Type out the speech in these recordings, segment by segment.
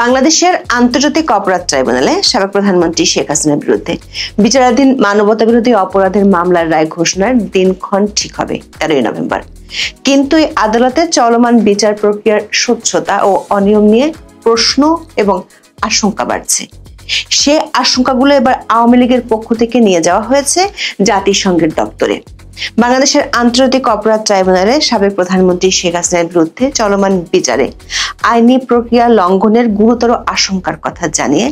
বাংলাদেশের আন্তর্জাতিক অপরাধ ট্রাইব্যুনালে সাবেক প্রধানমন্ত্রী শেখ হাসিনার বিরুদ্ধে বিচারাধীন মানবতা বিরোধী অপরাধের মামলার রায় ঘোষণার দিনক্ষণ ঠিক হবে 13 নভেম্বর। কিন্তু এই আদালতে চলমান বিচার প্রক্রিয়ার স্বচ্ছতা ও অনিয়ম নিয়ে প্রশ্ন এবং আশঙ্কা বাড়ছে। সে আশঙ্কাগুলো এবার আওয়ামী লীগের পক্ষ থেকে নিয়ে যাওয়া হয়েছে জাতিসংঘের দপ্তরে। বাংলাদেশের আন্তর্জাতিক অপরাধ ট্রাইব্যুনালে সাবেক প্রধানমন্ত্রী শেখ হাসিনার বিরুদ্ধে চলমান বিচারে আইনি প্রক্রিয়া লঙ্ঘনের গুরুতর আশঙ্কার কথা জানিয়ে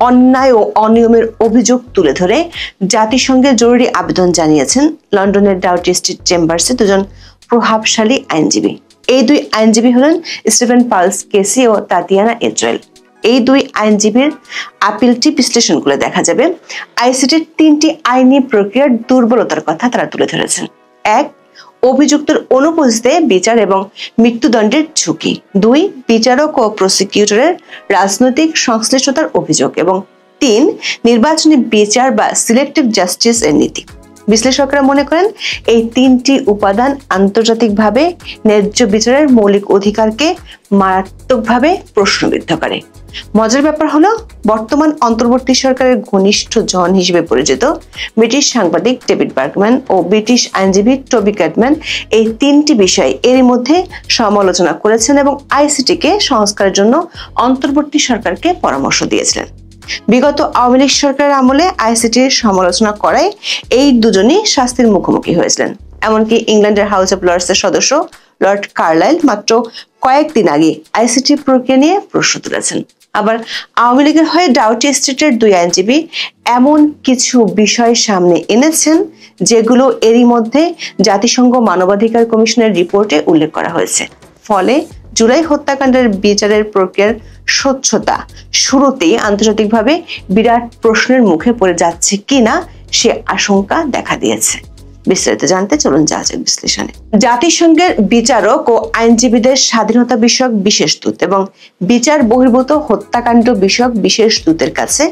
অন্যায় ও অনিয়মের অভিযোগ তুলে ধরে জাতিসংঘের জরুরি আবেদন জানিয়েছেন লন্ডনের ডাউটি স্ট্রিট চেম্বার্সে দুজন প্রভাবশালী আইনজীবী। এই দুই আইনজীবী হলেন স্টিফেন পালস কেসি ও তাতিয়ানা ইসরায়েল। এই দুই আইনজীবীর আপিলটি বিশ্লেষণ করে দেখা যাবে আইসিটির 3টি আইনি প্রক্রিয়ার দুর্বলতার কথা তারা তুলে ধরেছেন। 1, অভিযুক্তের অনুপস্থিতিতে বিচার এবং মৃত্যুদণ্ডের ঝুঁকি। 2, বিচারক ও প্রসিকিউটরের রাজনৈতিক সংশ্লিষ্টতার অভিযোগ। এবং 3, নির্বাচনী বিচার বা সিলেক্টিভ জাস্টিস এর নীতি। বিশ্লেষকরা মনে করেন এই 3টি উপাদান আন্তর্জাতিকভাবে ন্যায্য বিচারের মৌলিক অধিকারকে মারাত্মকভাবে প্রশ্নবিদ্ধ করে। মজার ব্যাপার হলো বর্তমান অন্তর্বর্তী সরকারের ঘনিষ্ঠ জন হিসেবে পরিচিত ব্রিটিশ সাংবাদিক ডেভিড বার্গম্যান ও ব্রিটিশ আইনজীবী টবি ক্যাটম্যান এই 3টি বিষয় এরই মধ্যে সমালোচনা করেছেন এবং আইসিটিকে সংস্কারের জন্য অন্তর্বর্তী সরকারকে পরামর্শ দিয়েছিলেন। বিগত আওয়ামী লীগ সরকারের আমলে আইসিটির সমালোচনা করায় এই দুজনই শাস্তির মুখোমুখি হয়েছিলেন। এমনকি ইংল্যান্ডের হাউস অব লর্ডসের সদস্য লর্ড কার্লাইল মাত্র কয়েকদিন আগে আইসিটি প্রক্রিয়া নিয়ে প্রশ্ন তুলেছেন। আবার আওয়ামী লীগের হয়ে ডাউটি স্ট্রিটের দুই আইনজীবী এমন কিছু বিষয় সামনে এনেছেন যেগুলো এরই মধ্যে জাতিসংঘ মানবাধিকার কমিশনের রিপোর্টে উল্লেখ করা হয়েছে। ফলে জুলাই হত্যাকাণ্ডের বিচারের প্রক্রিয়ার স্বচ্ছতা শুরুতেই আন্তর্জাতিকভাবে বিরাট প্রশ্নের মুখে পড়ে যাচ্ছে কিনা সে আশঙ্কা দেখা দিয়েছে। বিস্তারিত জানতে চলুন যাওয়া যাক বিশ্লেষণে। জাতিসংঘের বিচারক ও আইনজীবীদের স্বাধীনতা বিষয়ক বিশেষ দূত এবং বিচার বহির্ভূত হত্যাকাণ্ড বিষয়ক বিশেষ দূতের কাছে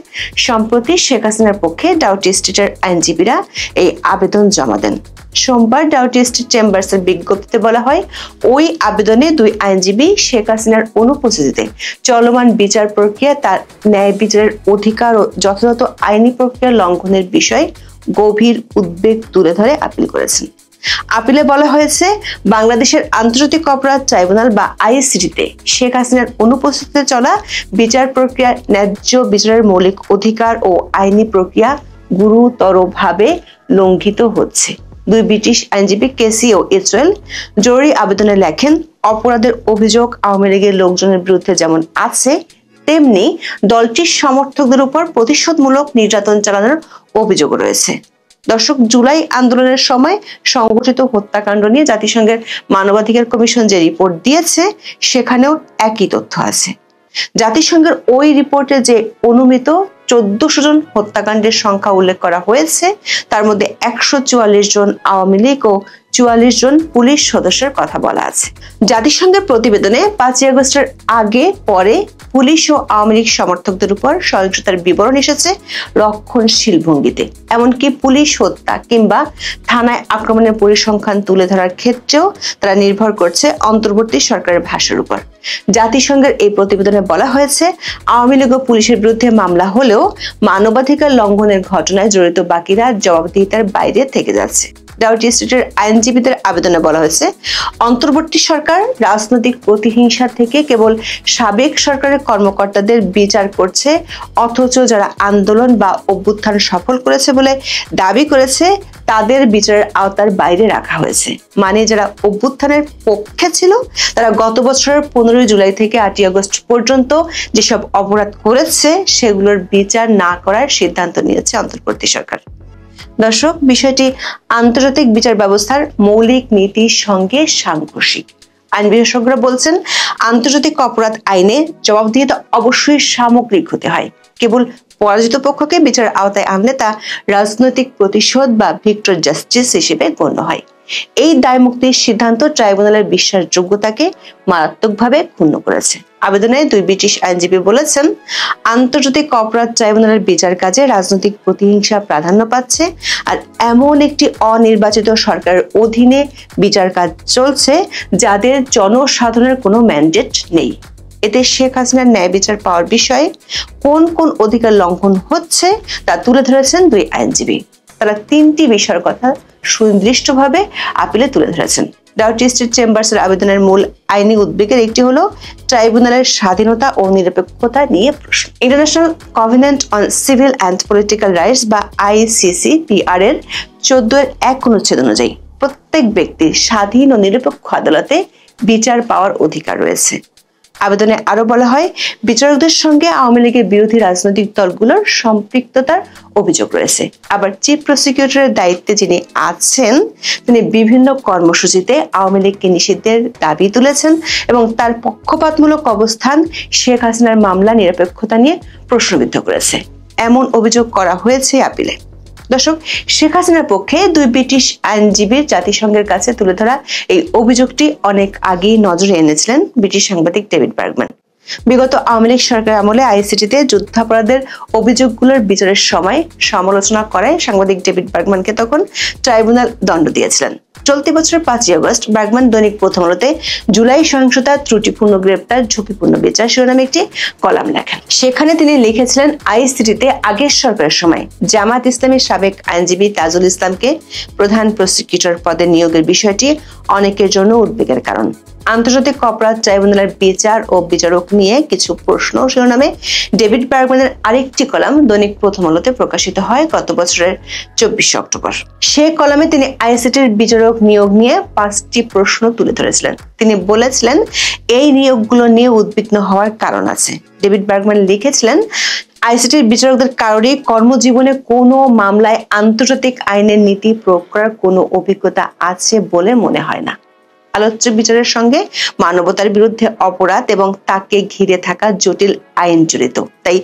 সম্প্রতি শেখ হাসিনার পক্ষে ডাউটি স্ট্রিটের আইনজীবীরা এই আবেদন জমা দেন। সোমবার ডাউটি স্ট্রিট চেম্বার্সের বিজ্ঞপ্তিতে বলা হয়, ওই আবেদনে দুই আইনজীবী শেখ হাসিনার অনুপস্থিতিতে চলমান বিচার প্রক্রিয়া তার ন্যায় বিচারের অধিকার ও যথাযথ আইনি প্রক্রিয়া লঙ্ঘনের বিষয়ে গভীর উদ্বেগ তুলে ধরে আপিল করেছেন। আপিলে বলা হয়েছে, বাংলাদেশের আন্তর্জাতিক অপরাধ ট্রাইব্যুনাল বা আইসিটিতে শেখ হাসিনার অনুপস্থিতিতে চলা বিচার প্রক্রিয়ার ন্যায্য বিচারের মৌলিক অধিকার ও আইনি প্রক্রিয়া গুরুতরভাবে লঙ্ঘিত হচ্ছে। দুই ব্রিটিশ আইনজীবী কেসি ও ইসরায়েল জরুরি আবেদনে লেখেন, অপরাধের অভিযোগ আওয়ামী লীগের লোকজনের বিরুদ্ধে যেমন আছে, তেমনি দলটির সমর্থকদের উপর প্রতিশোধমূলক নির্যাতন চালানোর অভিযোগ রয়েছে। দর্শক, জুলাই আন্দোলনের সময় সংগঠিত হত্যাকাণ্ড নিয়ে জাতিসংঘের মানবাধিকার কমিশন যে রিপোর্ট দিয়েছে সেখানেও একই তথ্য আছে। জাতিসংঘের ওই রিপোর্টে যে অনুমিত 1400 জন হত্যাকাণ্ডের সংখ্যা উল্লেখ করা হয়েছে তার মধ্যে 144 জন আওয়ামী লীগ ও 44 জন পুলিশ সদস্যের কথা বলা আছে। জাতিসংঘের প্রতিবেদনে 5 আগস্টের আগে পরে পুলিশ ও আওয়ামী লীগ সমর্থকদের উপর সহিংসতার বিবরণ এসেছে রক্ষণশীল ভঙ্গিতে। এমনকি পুলিশ হত্যা কিংবা থানায় আক্রমণের পরিসংখ্যান তুলে ধরার ক্ষেত্রেও তারা নির্ভর করছে অন্তর্বর্তী সরকারের ভাষ্যের উপর। জাতিসংঘের এই প্রতিবেদনে বলা হয়েছে, আওয়ামী লীগ ও পুলিশের বিরুদ্ধে মামলা হলেও মানবাধিকার লঙ্ঘনের ঘটনায় জড়িত বাকিরা জবাবদিহিতার বাইরে থেকে যাচ্ছে। ডাউটি স্ট্রিটের আইনজীবীদের আবেদনে বলা হয়েছে, অন্তর্বর্তী সরকার রাজনৈতিক প্রতিহিংসা থেকে কেবল সাবেক সরকারের কর্মকর্তাদের বিচার করছে, অথচ যারা আন্দোলন বা অভ্যুত্থান সফল করেছে বলে দাবি করেছে তাদের বিচারের আওতার বাইরে রাখা হয়েছে। মানে যারা অভ্যুত্থানের পক্ষে ছিল তারা গত বছরের 15 জুলাই থেকে 8 আগস্ট পর্যন্ত যেসব অপরাধ করেছে সেগুলোর বিচার না করার সিদ্ধান্ত নিয়েছে অন্তর্বর্তী সরকার। দর্শক, বিষয়টি আন্তর্জাতিক বিচার ব্যবস্থার মৌলিক নীতির সঙ্গে সাংঘর্ষিক। আইন বিশেষজ্ঞরা বলছেন, আন্তর্জাতিক অপরাধ আইনে জবাবদিহিতা অবশ্যই সামগ্রিক হতে হয়। কেবল পরাজিত পক্ষকে বিচারের আওতায় আনলে তা রাজনৈতিক প্রতিশোধ বা ভিক্টর জাস্টিস হিসেবে গণ্য হয়। এই দায়মুক্তির সিদ্ধান্ত ট্রাইব্যুনালের বিশ্বাসযোগ্যতাকে মারাত্মকভাবে ক্ষুণ্ণ করেছে। আবেদনে দুই ব্রিটিশ আইনজীবী বলেছেন, আন্তর্জাতিক অপরাধ ট্রাইব্যুনালের বিচার কাজে রাজনৈতিক প্রতিহিংসা প্রাধান্য পাচ্ছে, আর এমন একটি অনির্বাচিত সরকারের অধীনে বিচার কাজ চলছে যাদের জনসাধারণের কোনো ম্যান্ডেট নেই। এতে শেখ হাসিনার ন্যায় বিচার পাওয়ার বিষয়ে কোন কোন অধিকার লঙ্ঘন হচ্ছে তা তুলে ধরেছেন দুই আইনজীবী। তারা 3টি বিষয়ের কথা সুনির্দিষ্টভাবে আপিলে তুলে ধরেছেন। ডাউটি স্টেট চেম্বার্সের আবেদনের মূল আইনি উদ্বেগের একটি হলো ট্রাইব্যুনালের স্বাধীনতা ও নিরপেক্ষতা নিয়ে প্রশ্ন। International covenant on civil and political rights বা ICCPR এর 14-1 অনুচ্ছেদ অনুযায়ী প্রত্যেক ব্যক্তির স্বাধীন ও নিরপেক্ষ আদালতে বিচার পাওয়ার অধিকার রয়েছে। আবেদনে আরো বলা হয়, বিচারকদের সঙ্গে আওয়ামী লীগের বিরোধী রাজনৈতিক দলগুলোর সম্পৃক্ততার অভিযোগ রয়েছে। আবার চিফ প্রসিকিউটরের দায়িত্বে যিনি আছেন তিনি বিভিন্ন কর্মসূচিতে আওয়ামী লীগকে নিষিদ্ধের দাবি তুলেছেন এবং তার পক্ষপাতমূলক অবস্থান শেখ হাসিনার মামলা নিরপেক্ষতা নিয়ে প্রশ্নবিদ্ধ করেছে, এমন অভিযোগ করা হয়েছে আপিলে। দর্শক, শেখ হাসিনার পক্ষে দুই ব্রিটিশ আইনজীবীর জাতিসংঘের কাছে তুলে ধরা এই অভিযোগটি অনেক আগেই নজরে এনেছিলেন ব্রিটিশ সাংবাদিক ডেভিড বার্গম্যান। বিগত আওয়ামী লীগ সরকার আমলে আইসিটিতে যুদ্ধাপরাধের অভিযোগগুলোর বিচারের সময় সমালোচনা করায় সাংবাদিক ডেভিড বার্গম্যানকে তখন ট্রাইব্যুনাল দণ্ড দিয়েছিলেন। চলতি বছরের 5 আগস্ট বার্গম্যান দৈনিক প্রথম আলোতে জুলাই সহিংসতা, ত্রুটিপূর্ণ গ্রেপ্তার, ঝুঁকিপূর্ণ বিচার শিরোনামে একটি কলাম লেখেন। সেখানে তিনি লিখেছিলেন, আইসিটিতে আগের সরকারের সময় জামাত ইসলামের সাবেক আইনজীবী তাজুল ইসলামকে প্রধান প্রসিকিউটর পদে নিয়োগের বিষয়টি অনেকের জন্য উদ্বেগের কারণ। আন্তর্জাতিক অপরাধ ট্রাইব্যুনালের বিচার ও বিচারক নিয়ে কিছু প্রশ্ন শিরোনামে ডেভিড বার্গম্যানের আরেকটি কলাম দৈনিক প্রথম আলোতে প্রকাশিত হয় গত বছরের 24 অক্টোবর। সেই কলামে তিনি আইসিটির বিচারক নিয়োগ নিয়ে 5টি প্রশ্ন তুলে ধরেছিলেন। তিনি বলেছিলেন, এই নিয়োগগুলো নিয়ে উদ্বিগ্ন হওয়ার কারণ আছে। ডেভিড বার্গম্যান লিখেছিলেন, আইসিটির বিচারকদের কারোরই কর্মজীবনে কোনো মামলায় আন্তর্জাতিক আইনের নীতি প্রয়োগ করার কোনো অভিজ্ঞতা আছে বলে মনে হয় না। আলোচ্য বিচারের সঙ্গে মানবতার বিরুদ্ধে অপরাধ এবং তাকে ঘিরে থাকা জটিল আইন জড়িত, তাই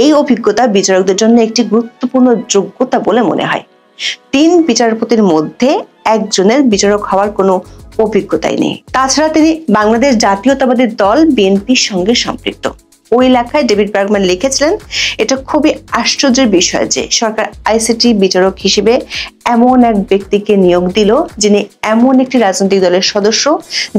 এই অভিজ্ঞতা বিচারকদের জন্য একটি গুরুত্বপূর্ণ যোগ্যতা বলে মনে হয়। 3 বিচারপতির মধ্যে একজনের বিচারক হওয়ার কোনো অভিজ্ঞতাই নেই। তাছাড়া তিনি বাংলাদেশ জাতীয়তাবাদী দল বিএনপির সঙ্গে সম্পৃক্ত। ওই লেখায় ডেভিড বার্গম্যান লিখেছিলেন, এটা খুবই আশ্চর্যের বিষয় যে সরকার আইসিটি বিচারক হিসেবে এমন এক ব্যক্তিকে নিয়োগ দিল যিনি এমন একটি রাজনৈতিক দলের সদস্য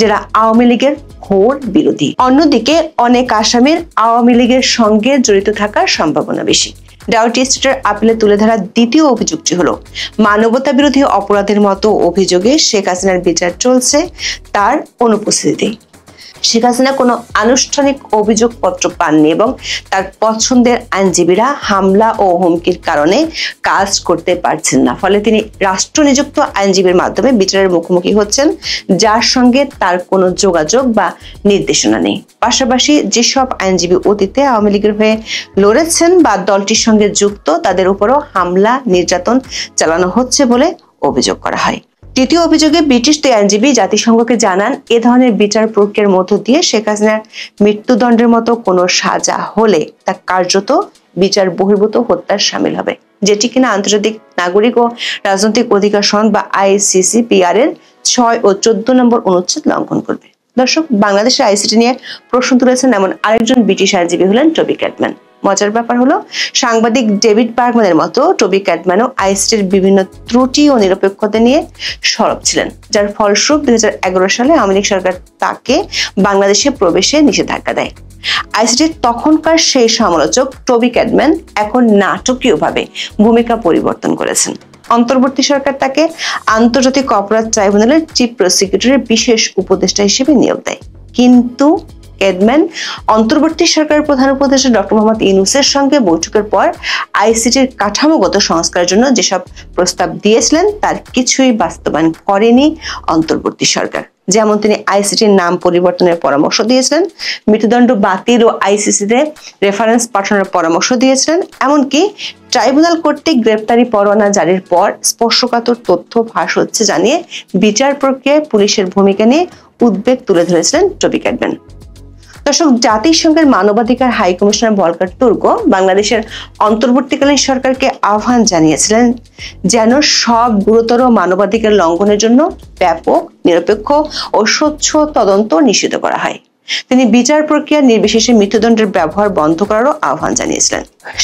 যারা আওয়ামী লীগের ঘোর বিরোধী। অন্যদিকে অনেক আসামির আওয়ামী লীগের সঙ্গে জড়িত থাকার সম্ভাবনা বেশি। ডাউটি স্টেটের আপিলে তুলে ধরা দ্বিতীয় অভিযোগটি হলো মানবতা বিরোধী অপরাধের মতো অভিযোগে শেখ হাসিনার বিচার চলছে তার অনুপস্থিতিতে। শেখ হাসিনা কোনো আনুষ্ঠানিক অভিযোগপত্র পাননি এবং তার পছন্দের আইনজীবীরা হামলা ও হুমকির কারণে কাজ করতে পারছেন না। ফলে তিনি রাষ্ট্রনিযুক্ত আইনজীবীর মাধ্যমে বিচারের মুখোমুখি হচ্ছেন, যার সঙ্গে তার কোনো যোগাযোগ বা নির্দেশনা নেই। পাশাপাশি যেসব আইনজীবী অতীতে আওয়ামী লীগের হয়ে লড়েছেন বা দলটির সঙ্গে যুক্ত, তাদের উপরও হামলা নির্যাতন চালানো হচ্ছে বলে অভিযোগ করা হয়। তৃতীয় অভিযোগে ব্রিটিশ দুই আইনজীবী জাতিসংঘকে জানান, এ ধরনের বিচার প্রক্রিয়ার মধ্য দিয়ে শেখ হাসিনার মৃত্যুদণ্ডের মতো কোনো সাজা হলে তা কার্যত বিচার বহির্ভূত হত্যার শামিল হবে, যেটি কিনা আন্তর্জাতিক নাগরিক ও রাজনৈতিক অধিকার সনদ বা ICCPR এর 6 ও 14 নম্বর অনুচ্ছেদ লঙ্ঘন করবে। দর্শক, বাংলাদেশের আইসিটি নিয়ে প্রশ্ন তুলেছেন এমন আরেকজন ব্রিটিশ আইনজীবী হলেন টবি ক্যাটম্যান। মজার ব্যাপার হলো, সাংবাদিক ডেভিড বার্গম্যানের মতো টবি ক্যাটম্যানও আইসিটির বিভিন্ন ত্রুটি ও নিরপেক্ষতা নিয়ে সরব ছিলেন, যার ফলস্বরূপ 2011 সালে আওয়ামী লীগ সরকার তাকে বাংলাদেশে প্রবেশে নিষেধাজ্ঞা দেয়। আইসিটির তখনকার সেই সমালোচক টবি ক্যাটম্যান এখন নাটকীয়ভাবে ভূমিকা পরিবর্তন করেছেন। অন্তর্বর্তী সরকার তাকে আন্তর্জাতিক অপরাধ ট্রাইব্যুনালের চিফ প্রসিকিউটরের বিশেষ উপদেষ্টা হিসেবে নিয়োগ দেয়। কিন্তু ক্যাটম্যান অন্তর্বর্তী সরকারের প্রধান উপদেষ্টা ডক্টর মোহাম্মদ ইউনূসের সঙ্গে বৈঠকের পর আইসিটির কাঠামোগত সংস্কারের জন্য যেসব প্রস্তাব দিয়েছিলেন তার কিছুই বাস্তবায়ন করেনি অন্তর্বর্তী সরকার। যেমন তিনি আইসিটির নাম পরিবর্তনের পরামর্শ দিয়েছিলেন, মৃত্যুদণ্ড বাতিল ও আইসিসিতে রেফারেন্স পাঠানোর পরামর্শ দিয়েছিলেন, এমনকি ট্রাইব্যুনাল কর্তৃক গ্রেপ্তারি পরোয়ানা জারির পর স্পর্শকাতর তথ্য ফাঁস হচ্ছে জানিয়ে বিচার প্রক্রিয়ায় পুলিশের ভূমিকা নিয়ে উদ্বেগ তুলে ধরেছিলেন টবি ক্যাটম্যান। দর্শক, জাতিসংঘের মানবাধিকার হাই কমিশনার ভলকার তুর্ক বাংলাদেশের অন্তর্বর্তীকালীন সরকারকে আহ্বান জানিয়েছিলেন যেন সব গুরুতর মানবাধিকার লঙ্ঘনের জন্য ব্যাপক, নিরপেক্ষ ও স্বচ্ছ তদন্ত নিশ্চিত করা হয়। তিনি বিচার প্রক্রিয়া নির্বিশেষে মৃত্যুদণ্ডের ব্যবহার বন্ধ করারও আহ্বান জানিয়েছিলেন।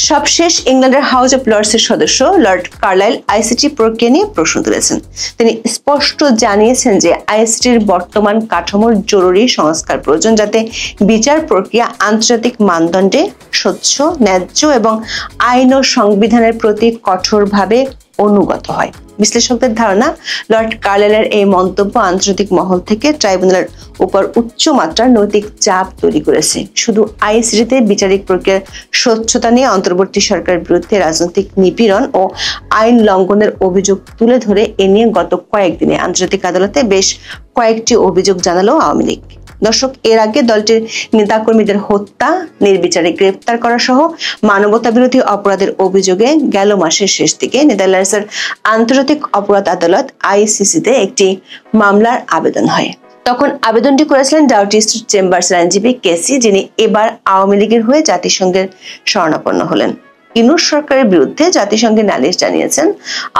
সবশেষ ইংল্যান্ডের হাউস অব লর্ডসের সদস্য লর্ড কার্লাইল আইসিটি প্রক্রিয়া নিয়ে প্রশ্ন তুলেছেন। তিনি স্পষ্ট জানিয়েছেন যে আইসিটির বর্তমান কাঠামোর জরুরি সংস্কার প্রয়োজন, যাতে বিচার প্রক্রিয়া আন্তর্জাতিক মানদণ্ডে স্বচ্ছ, ন্যায্য এবং আইন ও সংবিধানের প্রতি কঠোরভাবে অনুগত হয়। বিশ্লেষকদের ধারণা, লর্ড কার্লাইলের এই মন্তব্য আন্তর্জাতিক মহল থেকে ট্রাইব্যুনালের উপর উচ্চ মাত্রার নৈতিক চাপ তৈরি করেছে। শুধু আইসিটিতে বিচারিক প্রক্রিয়ার স্বচ্ছতা নিয়ে অন্তর্বর্তী সরকারের বিরুদ্ধে রাজনৈতিক নিপীড়ন ও আইন লঙ্ঘনের অভিযোগ তুলে ধরে এ নিয়ে গত কয়েকদিনে আন্তর্জাতিক আদালতে বেশ কয়েকটি অভিযোগ জানালো আওয়ামী লীগ। দর্শক, এর আগে দলটির নেতাকর্মীদের হত্যা, নির্বিচারে গ্রেপ্তার করা সহ মানবতা বিরোধী অপরাধের অভিযোগে গেল মাসের শেষ দিকে নেদারল্যান্ডসের আন্তর্জাতিক অপরাধ আদালত আইসিসিতে একটি মামলার আবেদন হয়। তখন আবেদনটি করেছিলেন ডাউটি স্ট্রিট চেম্বার্সের আইনজীবী কেসি, যিনি এবার আওয়ামী লীগের হয়ে জাতিসংঘের শরণাপন্ন হলেন। ইউনূস সরকারের বিরুদ্ধে জাতিসংঘে নালিশ জানিয়েছেন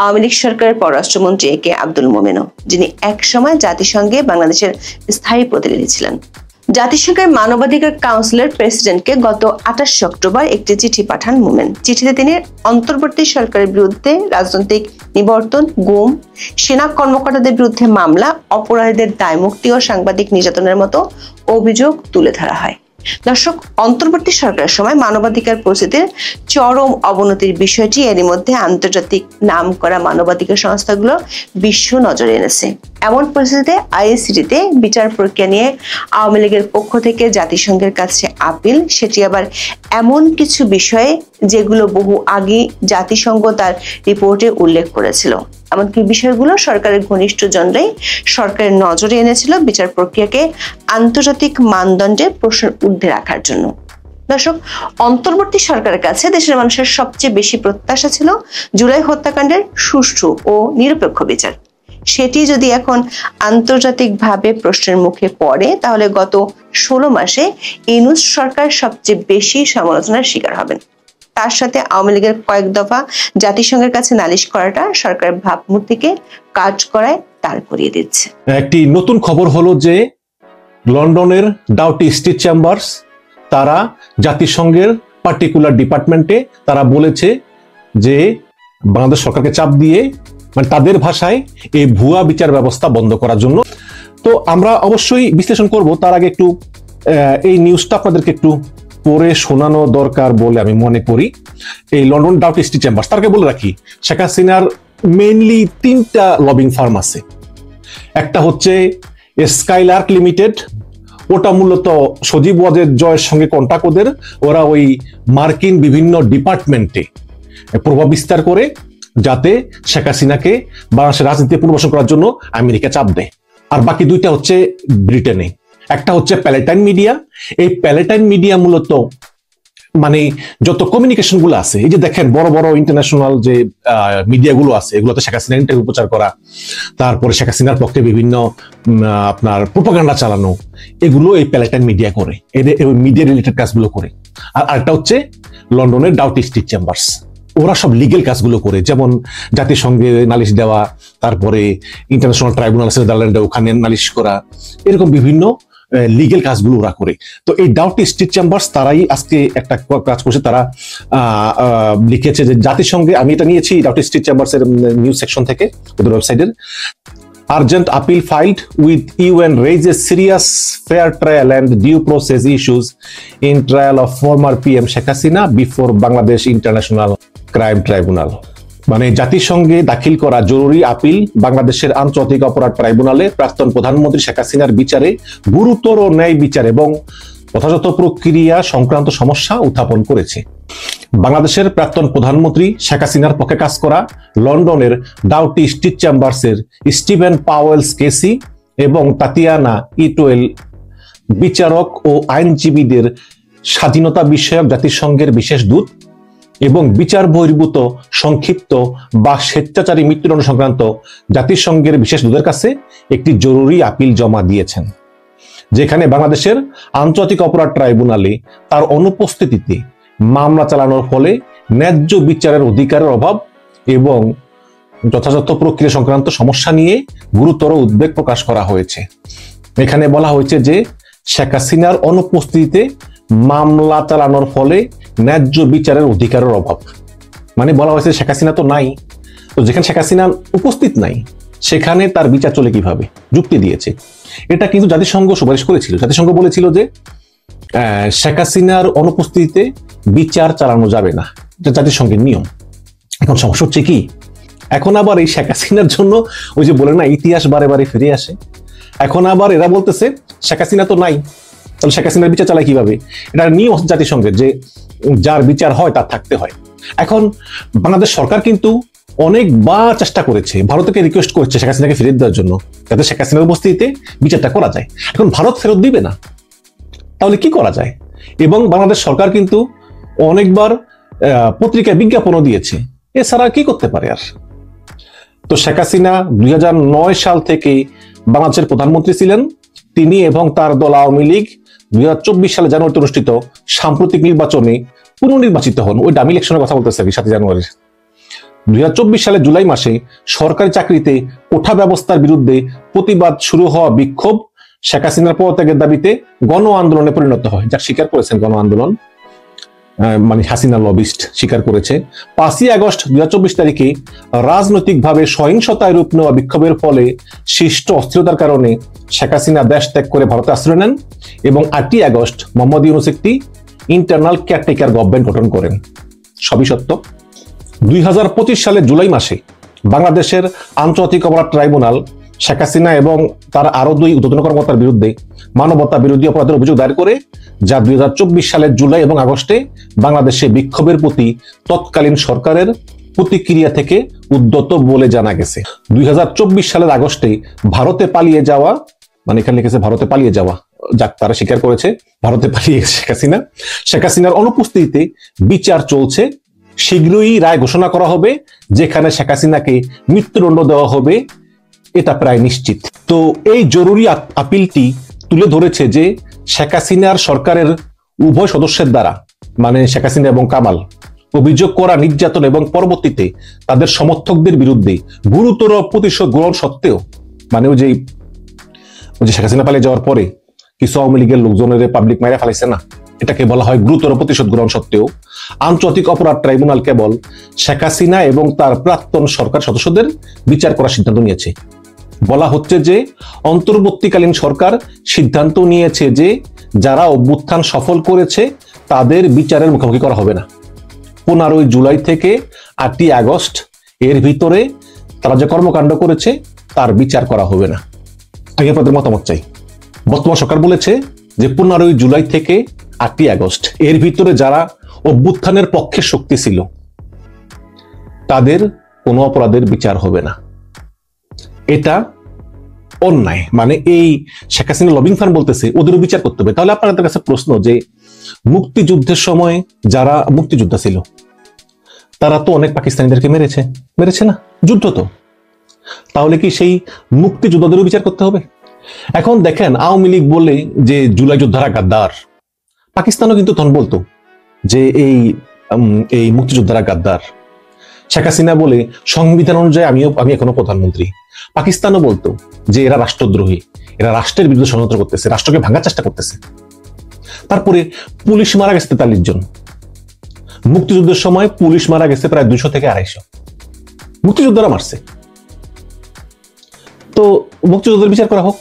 আওয়ামী লীগ সরকারের পররাষ্ট্রমন্ত্রী এ কে আব্দুল মোমেনও, যিনি একসময় জাতিসংঘে বাংলাদেশের স্থায়ী প্রতিনিধি ছিলেন। জাতিসংঘের মানবাধিকার কাউন্সিলের প্রেসিডেন্টকে গত 28 অক্টোবর একটি চিঠি পাঠান মোমেন। চিঠিতে তিনি অন্তর্বর্তী সরকারের বিরুদ্ধে রাজনৈতিক নিবর্তন, গুম, সেনা কর্মকর্তাদের বিরুদ্ধে মামলা, অপরাধীদের দায়মুক্তি ও সাংবাদিক নির্যাতনের মতো অভিযোগ তুলে ধরা হয়। দর্শক, অন্তর্বর্তী সরকারের সময় মানবাধিকার পরিস্থিতির চরম অবনতির বিষয়টি এরই মধ্যে আন্তর্জাতিক নামকরা মানবাধিকার সংস্থাগুলো বিশ্ব নজরে এনেছে। এমন পরিস্থিতিতে আইসিটিতে বিচার প্রক্রিয়া নিয়ে আওয়ামী লীগের পক্ষ থেকে জাতিসংঘের কাছে আপিল, সেটি আবার এমন কিছু বিষয়ে যেগুলো বহু আগে জাতিসংঘ তার রিপোর্টে উল্লেখ করেছিল। এমনকি বিষয়গুলো সরকারের ঘনিষ্ঠ জনরাই সরকারের নজরে এনেছিল বিচার প্রক্রিয়াকে আন্তর্জাতিক মানদণ্ডে প্রশ্নের ঊর্ধ্বে রাখার জন্য। দর্শক, অন্তর্বর্তী সরকারের কাছে দেশের মানুষের সবচেয়ে বেশি প্রত্যাশা ছিল জুলাই হত্যাকাণ্ডের সুষ্ঠু ও নিরপেক্ষ বিচার। সেটি যদি এখন আন্তর্জাতিকভাবে প্রশ্নের মুখে পড়ে, তাহলে গত 16 মাসে ইউনূস সরকার সবচেয়ে বেশি সমালোচনার শিকার হবেন। তার সাথে আওয়ামী লীগের কয়েক দফা জাতিসংঘের কাছে নালিশ করাটা সরকারের ভাবমূর্তিকে কাজ করায় দাঁড় করিয়ে দিচ্ছে। একটি নতুন খবর হলো যে লন্ডনের ডাউটি স্ট্রিট চেম্বার্স তারা জাতিসংঘের পার্টিকুলার ডিপার্টমেন্টে তারা বলেছে যে বাংলাদেশ সরকারকে চাপ দিয়ে, মানে তাদের ভাষায়, এই ভুয়া বিচার ব্যবস্থা বন্ধ করার জন্য। তো আমরা অবশ্যই বিশ্লেষণ করব, তার আগে একটু এই নিউজটা আপনাদেরকে একটু পড়ে শোনানো দরকার বলে আমি মনে করি। এই লন্ডন ডাউটি স্ট্রিট চেম্বার্স, তারকে বলে রাখি, শেখ হাসিনার মেইনলি 3টা লবিং ফার্ম আছে। একটা হচ্ছে স্কাইলার্ক লিমিটেড, ওটা মূলত সজীব ওয়াজেদ জয়ের সঙ্গে কন্টাক্ট ওদের, ওরা ওই মার্কিন বিভিন্ন ডিপার্টমেন্টে প্রভাব বিস্তার করে যাতে শেখ হাসিনাকে বাংলাদেশের রাজনীতিতে পুনর্বাসন করার জন্য আমেরিকা চাপ দেয়। আর বাকি 2টা হচ্ছে ব্রিটেনে। একটা হচ্ছে প্যালেটাইন মিডিয়া। এই প্যালেটাইন মিডিয়া মূলত মানে যত কমিউনিকেশন গুলো আছে, এই যে দেখেন বড় বড় ইন্টারন্যাশনাল যে মিডিয়া গুলো আছে, এগুলোতে শেখ হাসিনার ইন্টারভিউ প্রচার করা, তারপরে শেখ হাসিনার পক্ষে বিভিন্ন আপনার প্রোপাগান্ডা চালানো, এগুলো এই প্যালেটাইন মিডিয়া করে, মিডিয়া রিলেটেড কাজগুলো করে। আর আরেকটা হচ্ছে লন্ডনের ডাউটি স্ট্রিট চেম্বার্স, ওরা সব লিগেল কাজগুলো করে, যেমন জাতিসংঘে নালিশ দেওয়া, তারপরে ইন্টারন্যাশনাল ট্রাইব্যুনাল আছে নেদারল্যান্ডে, ওখানে নালিশ করা, এরকম বিভিন্ন লিগেল কাজগুলো ওরা করে। তো এই ডাউটি স্ট্রিট চেম্বার্স তারাই আজকে একটা কাজ করছে, তারা লিখেছে যে জাতিসংঘে, আমি এটা নিয়েছি ডাউটি স্ট্রিট চেম্বার্স এর নিউজ সেকশন থেকে, ওদের ওয়েবসাইটের, urgent appeal filed with UN raises serious fair trial and due process issues in trial of former PM Sheikh Hasina before Bangladesh International Crime Tribunal। মানে জাতিসংঘে দাখিল করা জরুরি আপিল বাংলাদেশের আন্তর্জাতিক অপরাধ ট্রাইব্যুনালে প্রাক্তন প্রধানমন্ত্রী শেখ হাসিনার বিচারে গুরুতর ন্যায় বিচার এবং যথাযথ প্রক্রিয়া সংক্রান্ত সমস্যা উত্থাপন করেছে। বাংলাদেশের প্রাক্তন প্রধানমন্ত্রী শেখ হাসিনার পক্ষে কাজ করা লন্ডনের ডাউটি স্ট্রিট চেম্বার্সের স্টিভেন পাওয়েলস কেসি এবং তাতিয়ানা ইটোয়েল বিচারক ও আইনজীবীদের স্বাধীনতা বিষয়ক জাতিসংঘের বিশেষ দূত এবং বিচার বহির্ভূত সংক্ষিপ্ত বা স্বেচ্ছাচারী মৃত্যুদণ্ড সংক্রান্ত জাতিসংঘের বিশেষ দূতের কাছে একটি জরুরি আপিল জমা দিয়েছেন, যেখানে বাংলাদেশের আন্তর্জাতিক অপরাধ ট্রাইব্যুনালে তার অনুপস্থিতিতে মামলা চালানোর ফলে ন্যায্য বিচারের অধিকারের অভাব এবং যথাযথ প্রক্রিয়া সংক্রান্ত সমস্যা নিয়ে গুরুতর উদ্বেগ প্রকাশ করা হয়েছে। এখানে বলা হয়েছে যে শেখ হাসিনার অনুপস্থিতিতে মামলা চালানোর ফলে ন্যায্য বিচারের অধিকারের অভাব। মানে বলা হয়েছে শেখ হাসিনা তো নাই, তো যেখানে শেখ হাসিনা উপস্থিত নাই সেখানে তার বিচার চলে কিভাবে, যুক্তি দিয়েছে। এটা কিন্তু জাতিসংঘ সুপারিশ করেছিল। জাতিসংঘ বলেছিল যে শেখ হাসিনার অনুপস্থিতিতে বিচার চালানো যাবে না, এটা জাতিসংঘের নিয়ম। এখন সমস্যা হচ্ছে কি, এখন আবার এই শেখ হাসিনার জন্য ওই যে বলে না ইতিহাস বারে বারে ফিরে আসে, এখন আবার এরা বলতেছে শেখ হাসিনা তো নাই, তাহলে শেখ হাসিনার বিচার চালায় কিভাবে? এটা নিয়ম জাতিসংঘের যে যার বিচার হয় তার থাকতে হয়। এখন বাংলাদেশ সরকার কিন্তু অনেকবার চেষ্টা করেছে, ভারতকে রিকোয়েস্ট করছে শেখ হাসিনাকে ফিরে দেওয়ার জন্য, যাতে শেখ হাসিনার উপস্থিতিতে বিচারটা করা যায়। এখন ভারত ফেরত দিবে না, তাহলে কি করা যায়? এবং বাংলাদেশ সরকার কিন্তু অনেকবার পত্রিকায় বিজ্ঞাপনও দিয়েছে, এছাড়া কি করতে পারে আর? তো শেখ হাসিনা 2009 সাল থেকে বাংলাদেশের প্রধানমন্ত্রী ছিলেন। তিনি এবং তার দল আওয়ামী লীগ 2024 সালে জানুয়ারিতে অনুষ্ঠিত সাম্প্রতিক নির্বাচনে পুনর্নির্বাচিত হন। ওই ডামি ইলেকশনের কথা বলতেছে 7 জানুয়ারি। 2024 সালে জুলাই মাসে সরকারি চাকরিতে কোঠা ব্যবস্থার বিরুদ্ধে প্রতিবাদ শুরু হওয়া বিক্ষোভ শেখ হাসিনার পদত্যাগের দাবিতে গণ আন্দোলনে পরিণত হয়, যা স্বীকার করেছেন গণ আন্দোলন, মানে হাসিনা লবিস্ট স্বীকার করেছে। 5ই আগস্ট 2024 তারিখে রাজনৈতিকভাবে সহিংসতায় রূপ নেওয়া বিক্ষোভের ফলে সৃষ্ট অস্থিরতার কারণে শেখ হাসিনা দেশ ত্যাগ করে ভারতে আশ্রয় নেন এবং 8ই আগস্ট মোহাম্মদ ইউনূস একটি ইন্টারনাল কেয়ারটেকার গভর্নমেন্ট গঠন করেন। সবই সত্য। 2025 সালের জুলাই মাসে বাংলাদেশের আন্তর্জাতিক অপরাধ ট্রাইব্যুনাল শেখ হাসিনা এবং তার আরো 2 ঊর্ধ্বতন কর্মকর্তার বিরুদ্ধে মানবতা বিরোধী অপরাধের অভিযোগ দায়ের করে, যা 2024 সালের জুলাই এবং আগস্টে বাংলাদেশে বিক্ষোভের প্রতি তৎকালীন সরকারের প্রতিক্রিয়া থেকে উদ্যত বলে জানা গেছে। 2024 সালের আগস্টে ভারতে পালিয়ে যাওয়া, মানে এখানে লিখেছে ভারতে পালিয়ে যাওয়া, যাক তারা স্বীকার করেছে ভারতে পালিয়ে গেছে শেখ হাসিনা। শেখ হাসিনার অনুপস্থিতিতে বিচার চলছে, শীঘ্রই রায় ঘোষণা করা হবে যেখানে শেখ হাসিনাকে মৃত্যুদণ্ড দেওয়া হবে, এটা প্রায় নিশ্চিত। তো এই জরুরি আপিলটি তুলে ধরেছে যে শেখ হাসিনার সরকারের উভয় সদস্যের দ্বারা, মানে শেখ হাসিনা এবং কামাল, অভিযোগ করা নির্যাতন এবং পরবর্তীতে তাদের সমর্থকদের বিরুদ্ধে গুরুতর প্রতিশোধ গ্রহণ সত্ত্বেও, মানে ওই যে শেখ হাসিনা পালিয়ে যাওয়ার পরে কিছু আওয়ামী লীগের লোকজনের পাবলিক মাইরা ফেলাইছে না, এটাকে বলা হয় গুরুতর প্রতিশোধ গ্রহণ সত্ত্বেও আন্তর্জাতিক অপরাধ ট্রাইব্যুনাল কেবল শেখ হাসিনা এবং তার প্রাক্তন সরকার সদস্যদের বিচার করার সিদ্ধান্ত নিয়েছে। বলা হচ্ছে যে অন্তর্বর্তীকালীন সরকার সিদ্ধান্ত নিয়েছে যে যারা অভ্যুত্থান সফল করেছে তাদের বিচারের মুখোমুখি করা হবে না। 15ই জুলাই থেকে 8ই আগস্ট এর ভিতরে তারা যে কর্মকাণ্ড করেছে তার বিচার করা হবে না। আমি আপনাদের মতামত চাই। বর্তমান সরকার বলেছে যে 15ই জুলাই থেকে 8ই আগস্ট এর ভিতরে যারা অভ্যুত্থানের পক্ষে শক্তি ছিল তাদের কোনো অপরাধের বিচার হবে না। এটা অন্যায়। মানে এই শেখ হাসিনা লবিং ফার্ম বলতেছে ওদেরও বিচার করতে হবে। তাহলে আপনাদের কাছে প্রশ্ন যে মুক্তিযুদ্ধের সময় যারা মুক্তিযোদ্ধা ছিল তারা তো অনেক পাকিস্তানিদেরকে মেরেছে না, যুদ্ধ তো, তাহলে কি সেই মুক্তিযোদ্ধাদেরও বিচার করতে হবে? এখন দেখেন আওয়ামী লীগ বলে যে জুলাই যোদ্ধারা গাদ্দার, পাকিস্তানও কিন্তু তখন বলতো যে এই মুক্তিযোদ্ধারা গাদ্দার। শেখ হাসিনা বলে সংবিধান অনুযায়ী আমি এখনো প্রধানমন্ত্রী, পাকিস্তানও বলতো যে এরা রাষ্ট্রদ্রোহী, এরা রাষ্ট্রের বিরুদ্ধে ষড়যন্ত্র করতেছে, রাষ্ট্রকে ভাঙার চেষ্টা করতেছে। তারপরে পুলিশ মারা গেছে 43 জন, মুক্তিযুদ্ধের সময় পুলিশ মারা গেছে প্রায় 200 থেকে 250, মুক্তিযোদ্ধারা মারছে। তো মুক্তিযুদ্ধের বিচার করা হোক।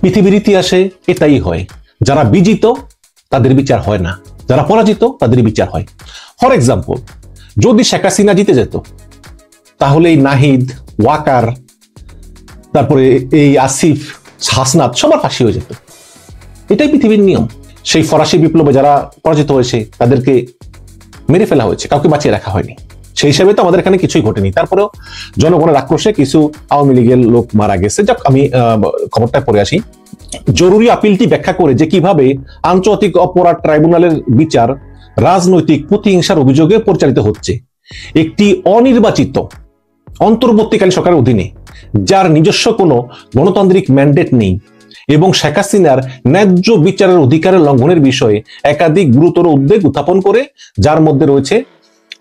পৃথিবীর ইতিহাসে এটাই হয়, যারা বিজিত তাদের বিচার হয় না, যারা পরাজিত তাদের বিচার হয়। ফর এক্সাম্পল, যদি শেখ হাসিনা জিতে যেত তাহলে এই নাহিদ, ওয়াকার, তারপরে এই আসিফ, হাসনাত সবার ফাঁসি হয়ে যেত। এটাই পৃথিবীর নিয়ম। সেই ফরাসি বিপ্লবে যারা পরাজিত হয়েছে তাদেরকে মেরে ফেলা হয়েছে, কাউকে বাঁচিয়ে রাখা হয়নি। সেই হিসাবে তো আমাদের এখানে কিছুই ঘটেনি। তারপরেও জনগণের আক্রোশে কিছু আওয়ামী লীগের লোক মারা গেছে। যাক, আমি খবরটা পড়ে আসি। জরুরি আপিলটি ব্যাখ্যা করে যে কিভাবে আন্তর্জাতিক অপরাধ ট্রাইব্যুনালের বিচার রাজনৈতিক প্রতিহিংসার অভিযোগে পরিচালিত হচ্ছে। একটি অনির্বাচিত অন্তর্বর্তীকালীন সরকারের অধীনে, যার নিজস্ব কোনো গণতান্ত্রিক ম্যান্ডেট নেই এবং শেখ হাসিনার ন্যায্য বিচারের অধিকারের লঙ্ঘনের বিষয়ে একাধিক গুরুতর উদ্বেগ উত্থাপন করে, যার মধ্যে রয়েছে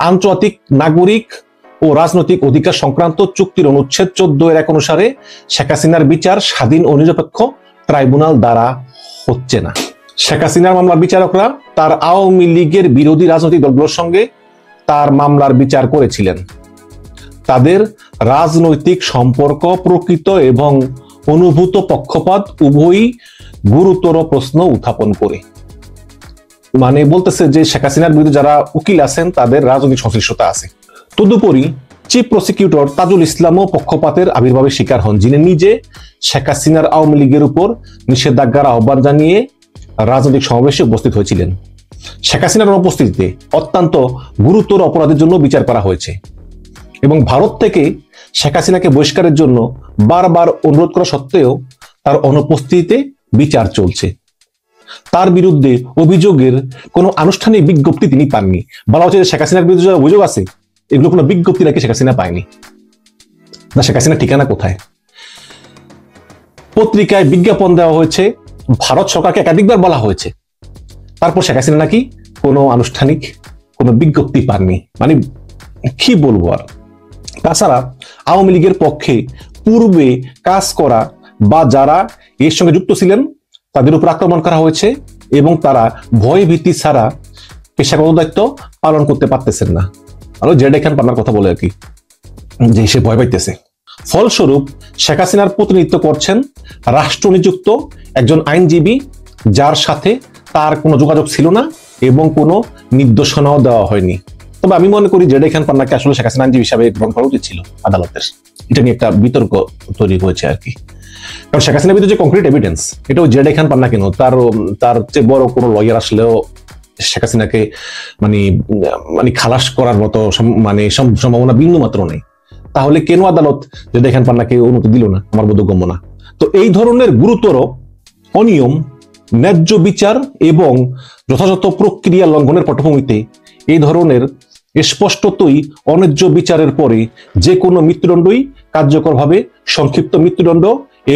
আন্তর্জাতিক নাগরিক ও রাজনৈতিক অধিকার সংক্রান্ত চুক্তির অনুচ্ছেদ 14 এর 1 অনুসারে শেখ হাসিনার বিচার স্বাধীন ও নিরপেক্ষ ট্রাইব্যুনাল দ্বারা হচ্ছে না। শেখ হাসিনার মামলার বিচারকরা তার আওয়ামী লীগের বিরোধী রাজনৈতিক দলগুলোর সঙ্গে তার মামলার বিচার করেছিলেন। তাদের রাজনৈতিক সম্পর্ক প্রকৃত এবং অনুভূত পক্ষপাত উভয়ই গুরুতর প্রশ্ন উত্থাপন করে। মানে বলতেছে যে শেখ হাসিনার বিরুদ্ধে যারা উকিল আছেন তাদের রাজনৈতিক সংশ্লিষ্টতা আছে। তদুপরি চিফ প্রসিকিউটর তাজুল ইসলামও পক্ষপাতের আবির্ভাবের শিকার হন, যিনি নিজে শেখ হাসিনার আওয়ামী লীগের উপর নিষেধাজ্ঞার আহ্বান জানিয়ে রাজনৈতিক সমাবেশে উপস্থিত হয়েছিলেন। শেখ হাসিনার অনুপস্থিতিতে অত্যন্ত গুরুতর অপরাধের জন্য বিচার করা হয়েছে এবং ভারত থেকে শেখ হাসিনাকে বহিষ্কারের জন্য বারবার অনুরোধ করা সত্ত্বেও তার অনুপস্থিতিতে বিচার চলছে। তার বিরুদ্ধে অভিযোগের কোনো আনুষ্ঠানিক বিজ্ঞপ্তি তিনি পাননি। বলা হচ্ছে যে শেখ হাসিনার বিরুদ্ধে যে অভিযোগ আছে এগুলো কোনো বিজ্ঞপ্তি নাকি শেখ হাসিনা পায়নি। না, শেখ হাসিনার ঠিকানা কোথায়? পত্রিকায় বিজ্ঞাপন দেওয়া হয়েছে, ভারত সরকারকে একাধিকবার বলা হয়েছে, তারপর শেখ হাসিনা নাকি কোনো আনুষ্ঠানিক কোনো বিজ্ঞপ্তি পাননি। মানে কি বলবো আর। তাছাড়া আওয়ামী লীগের পক্ষে পূর্বে কাজ করা বা যারা এর সঙ্গে যুক্ত ছিলেন তাদের উপর আক্রমণ করা হয়েছে এবং তারা ভয় ভীতি ছাড়া পেশাগত দায়িত্ব পালন করতে পারতেছেন না। আরো জেডে খান পান্নার কথা বলে আর কি, যে সে ভয় পাইতেছে। ফলস্বরূপ শেখ হাসিনার প্রতিনিধিত্ব করছেন রাষ্ট্রনিযুক্ত একজন আইনজীবী, যার সাথে তার কোনো যোগাযোগ ছিল না এবং কোনো নির্দেশনাও দেওয়া হয়নি। তবে আমি মনে করি জেডে খান পান্নাকে আসলে শেখ হাসিনা আইনজীবী হিসাবে গ্রহণ করা উচিত ছিল আদালতের। এটা নিয়ে একটা বিতর্ক তৈরি হয়েছে আর কি। কারণ শেখ হাসিনার বিরুদ্ধে যে কংক্রিট এভিডেন্স, এটাও জেডে খান পান্না কেন, তার চেয়ে বড় কোনো লয়ার আসলেও শেখ হাসিনাকে মানে খালাস করার মতো সম্ভাবনা বিন্দু মাত্র নেই। তাহলে কেন আদালত জেডে খান পান্নাকে অনুমতি দিল না? আমার বোধগম্য না। তো এই ধরনের গুরুতর অনিয়ম, ন্যায্য বিচার এবং যথাযথ প্রক্রিয়া লঙ্ঘনের পটভূমিতে এই ধরনের স্পষ্টতই অন্যায্য বিচারের পরে যে কোনো মৃত্যুদণ্ডই কার্যকরভাবে সংক্ষিপ্ত মৃত্যুদণ্ড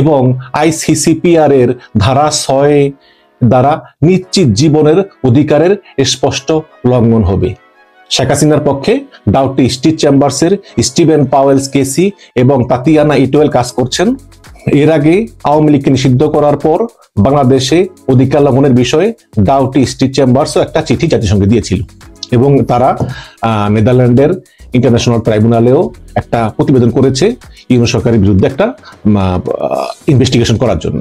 এবং ICCPR এর ধারা 6 দ্বারা নিশ্চিত জীবনের অধিকারের স্পষ্ট লঙ্ঘন হবে। শেখ হাসিনার পক্ষে ডাউটি স্টিচ চেম্বার্সের স্টিভেন পাওয়েলস কেসি এবং তাতিয়ানা ইটোয়েল কাজ করছেন। এর আগে আওয়ামী লীগকে নিষিদ্ধ করার পর বাংলাদেশে অধিকার লঙ্ঘনের বিষয়ে ডাউটি স্টিচ চেম্বার্সও একটা চিঠি জাতিসংঘে দিয়েছিল এবং তারা নেদারল্যান্ডের ইন্টারন্যাশনাল ট্রাইব্যুনালেও একটা প্রতিবেদন করেছে ইউনূস সরকারের বিরুদ্ধে একটা ইনভেস্টিগেশন করার জন্য।